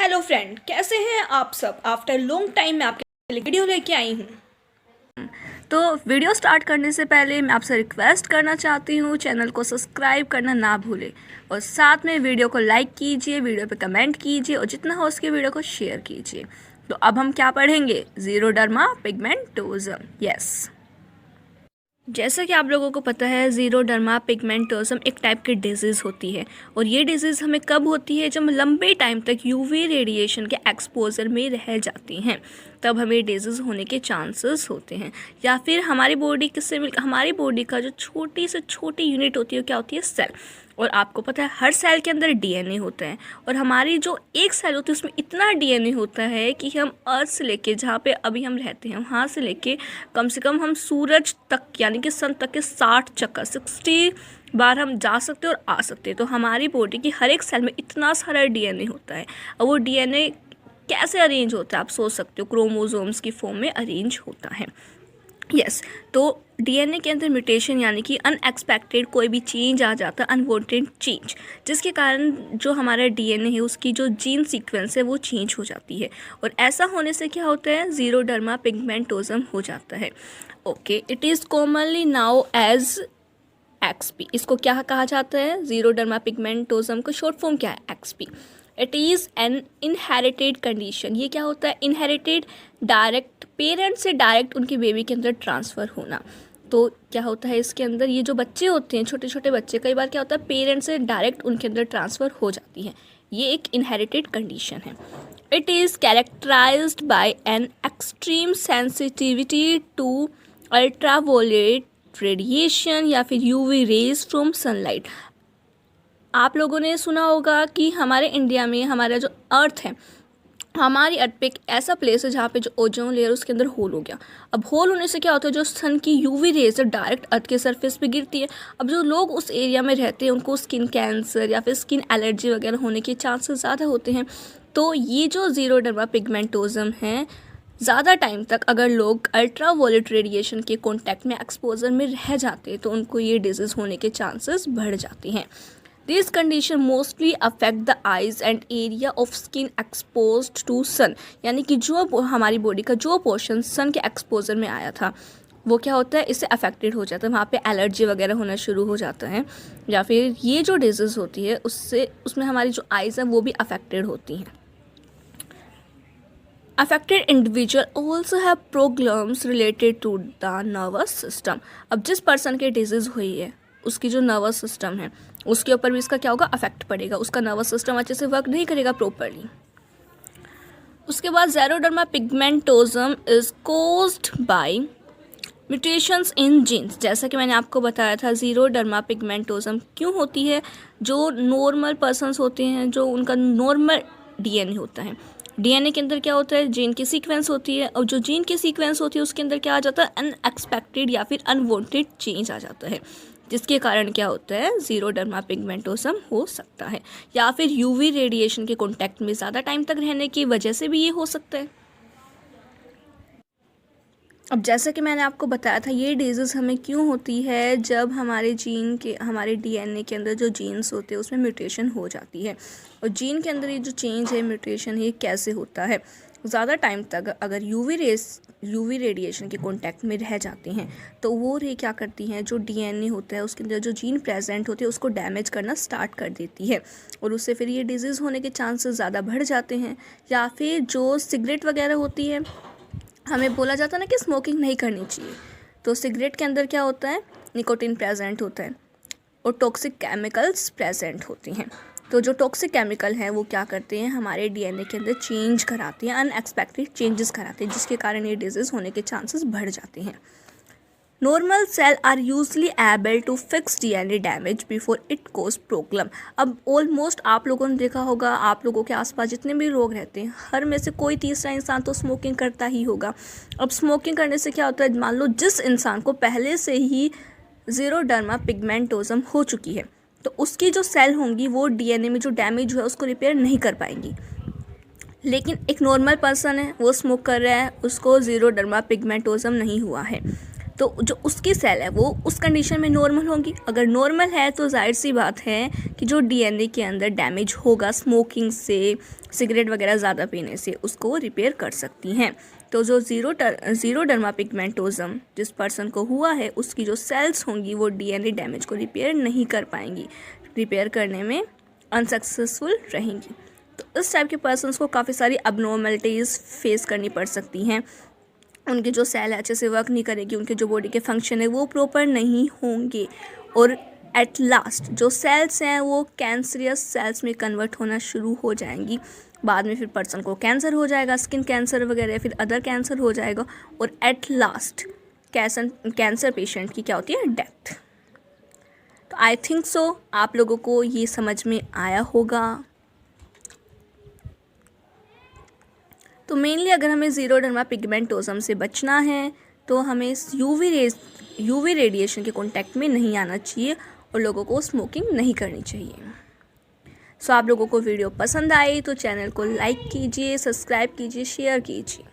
Hello friend, कैसे हैं आप सब। आफ्टर लॉन्ग टाइम मैं आपके लिए वीडियो लेके आई हूँ। तो वीडियो स्टार्ट करने से पहले मैं आपसे रिक्वेस्ट करना चाहती हूँ, चैनल को सब्सक्राइब करना ना भूलें और साथ में वीडियो को लाइक कीजिए, वीडियो पे कमेंट कीजिए और जितना हो सके वीडियो को शेयर कीजिए। तो अब हम क्या पढ़ेंगे? ज़ीरोडर्मा पिगमेंटोसम। यस, जैसा कि आप लोगों को पता है, ज़ीरोडर्मा पिगमेंटोसम एक टाइप की डिजीज़ होती है। और ये डिजीज़ हमें कब होती है? जब हम लंबे टाइम तक यूवी रेडिएशन के एक्सपोजर में रह जाती हैं, तब हमें डिजीज़ होने के चांसेस होते हैं। या फिर हमारी बॉडी किससे हमारी बॉडी का जो छोटी से छोटी यूनिट होती है, क्या होती है? सेल। और आपको पता है हर सेल के अंदर डीएनए होता है, और हमारी जो एक सेल होती है उसमें इतना डीएनए होता है कि हम अर्थ से लेके जहाँ पे अभी हम रहते हैं वहाँ से लेके कम से कम हम सूरज तक यानी कि सन तक के 60 चक्कर 60 बार हम जा सकते हैं और आ सकते हैं। तो हमारी बॉडी की हर एक सेल में इतना सारा डीएनए होता है। और वो डीएनए कैसे अरेंज होता है आप सोच सकते हो, क्रोमोसोम्स की फॉर्म में अरेंज होता है। यस, तो डीएनए के अंदर म्यूटेशन यानी कि अनएक्सपेक्टेड कोई भी चेंज आ जाता है, अनवांटेड चेंज, जिसके कारण जो हमारा डीएनए है उसकी जो जीन सीक्वेंस है वो चेंज हो जाती है। और ऐसा होने से क्या होता है? ज़ीरोडर्मा पिगमेंटोसम हो जाता है। Okay, it is commonly now as XP. इसको क्या कहा जाता है? ज़ीरोडर्मा पिगमेंटोसम का शॉर्ट फॉर्म क्या है? XP. It is an inherited condition. ये क्या होता है? इनहेरिटेड, डायरेक्ट पेरेंट से डायरेक्ट उनके बेबी के अंदर ट्रांसफ़र होना। तो क्या होता है इसके अंदर? ये जो बच्चे होते हैं, छोटे छोटे बच्चे, कई बार क्या होता है पेरेंट से डायरेक्ट उनके अंदर ट्रांसफ़र हो जाती है। ये एक इनहेरिटेड कंडीशन है। It is characterized by an extreme sensitivity to ultraviolet radiation या फिर यूवी रेज फ्रॉम सनलाइट। आप लोगों ने सुना होगा कि हमारे इंडिया में हमारा जो अर्थ है, हमारी अर्थ पे एक ऐसा प्लेस है जहाँ पे जो ओजोन लेयर उसके अंदर होल हो गया। अब होल होने से क्या होता है? जो सन की यूवी रेज डायरेक्ट अर्थ के सरफेस पे गिरती है। अब जो लोग उस एरिया में रहते हैं उनको स्किन कैंसर या फिर स्किन एलर्जी वगैरह होने के चांसेस ज़्यादा होते हैं। तो ये जो ज़ीरोडर्मा पिगमेंटोसम है, ज़्यादा टाइम तक अगर लोग अल्ट्रावोलेट रेडिएशन के कॉन्टैक्ट में एक्सपोजर में रह जाते हैं तो उनको ये डिजीज़ होने के चांसेस बढ़ जाते हैं। This condition mostly affect the eyes and area of skin exposed to sun. यानी कि जो हमारी बॉडी का जो पोर्शन सन के एक्सपोजर में आया था वो क्या होता है? इससे अफेक्टेड हो जाता है, वहाँ पे एलर्जी वगैरह होना शुरू हो जाता है। या फिर ये जो डिजीज़ होती है उसमें हमारी जो आइज़ हैं वो भी अफेक्टेड होती हैं। Affected individual also have problems related to the nervous system। अब जिस पर्सन के डिजीज़ हुई है उसकी जो नर्वस सिस्टम है उसके ऊपर भी इसका क्या होगा? अफेक्ट पड़ेगा। उसका नर्वस सिस्टम अच्छे से वर्क नहीं करेगा प्रॉपरली। उसके बाद xeroderma pigmentosum is caused by mutations in genes. जैसा कि मैंने आपको बताया था, ज़ीरोडर्मा पिगमेंटोसम क्यों होती है? जो नॉर्मल पर्सन्स होते हैं, जो उनका नॉर्मल डीएनए होता है, डीएनए के अंदर क्या होता है? जीन की सीक्वेंस होती है। और जो जीन की सीक्वेंस होती है उसके अंदर क्या आ जाता है? अनएक्सपेक्टेड या फिर अनवांटेड चेंज आ जाता है, जिसके कारण क्या होता है? ज़ीरोडर्मा पिगमेंटोसम हो सकता है। या फिर यूवी रेडिएशन के कॉन्टैक्ट में ज़्यादा टाइम तक रहने की वजह से भी ये हो सकता है। अब जैसा कि मैंने आपको बताया था, ये डिजीज़ हमें क्यों होती है? जब हमारे डीएनए के अंदर जो जीन्स होते हैं उसमें म्यूटेशन हो जाती है। और जीन के अंदर ये जो चेंज है, म्यूटेशन, ये कैसे होता है? ज़्यादा टाइम तक अगर यूवी रेडिएशन के कांटेक्ट में रह जाते हैं तो वो रे क्या करती हैं? जो डीएनए होता है उसके अंदर जो जीन प्रेजेंट होती है उसको डैमेज करना स्टार्ट कर देती है, और उससे फिर ये डिजीज़ होने के चांसेस ज़्यादा बढ़ जाते हैं। या फिर जो सिगरेट वगैरह होती है, हमें बोला जाता है ना कि स्मोकिंग नहीं करनी चाहिए, तो सिगरेट के अंदर क्या होता है? निकोटीन प्रेजेंट होता है और टॉक्सिक केमिकल्स प्रेजेंट होती हैं। तो जो टॉक्सिक केमिकल हैं वो क्या करते हैं? हमारे डीएनए के अंदर चेंज कराते हैं, अनएक्सपेक्टेड चेंजेस कराते हैं, जिसके कारण ये डिजीज़ होने के चांसेस बढ़ जाते हैं। Normal cell are usually able to fix DNA damage before it cause problem. अब ऑलमोस्ट आप लोगों ने देखा होगा, आप लोगों के आसपास जितने भी लोग रहते हैं, हर में से कोई तीसरा इंसान तो स्मोकिंग करता ही होगा। अब स्मोकिंग करने से क्या होता है? मान लो जिस इंसान को पहले से ही ज़ीरोडर्मा पिगमेंटोसम हो चुकी है, तो उसकी जो सेल होंगी वो डीएनए में जो डैमेज हुआ है उसको रिपेयर नहीं कर पाएंगी। लेकिन एक नॉर्मल पर्सन है, वो स्मोक कर रहा है, उसको ज़ीरोडर्मा पिगमेंटोसम नहीं हुआ है। तो जो उसकी सेल है वो उस कंडीशन में नॉर्मल होंगी। अगर नॉर्मल है तो जाहिर सी बात है कि जो डीएनए के अंदर डैमेज होगा स्मोकिंग से, सिगरेट वगैरह ज़्यादा पीने से, उसको रिपेयर कर सकती हैं। तो जो ज़ीरोडर्मा पिगमेंटोजम जिस पर्सन को हुआ है उसकी जो सेल्स होंगी वो डीएनए डैमेज को रिपेयर नहीं कर पाएंगी, रिपेयर करने में अनसक्सेसफुल रहेंगी। तो इस टाइप के पर्सनस को काफ़ी सारी अबनॉर्मलिटीज़ फेस करनी पड़ सकती हैं। उनकी जो सेल है अच्छे से वर्क नहीं करेगी, उनके जो बॉडी के फंक्शन है वो प्रॉपर नहीं होंगे, और एट लास्ट जो सेल्स हैं वो कैंसरियस सेल्स में कन्वर्ट होना शुरू हो जाएंगी। बाद में फिर पर्सन को कैंसर हो जाएगा, स्किन कैंसर वगैरह, फिर अदर कैंसर हो जाएगा, और एट लास्ट कैंसर पेशेंट की क्या होती है, डेथ। तो आई थिंक सो आप लोगों को ये समझ में आया होगा। तो मेनली अगर हमें ज़ीरोडर्मा पिगमेंटोजम से बचना है तो हमें यूवी रेडिएशन के कांटेक्ट में नहीं आना चाहिए और लोगों को स्मोकिंग नहीं करनी चाहिए। सो आप लोगों को वीडियो पसंद आई तो चैनल को लाइक कीजिए, सब्सक्राइब कीजिए, शेयर कीजिए।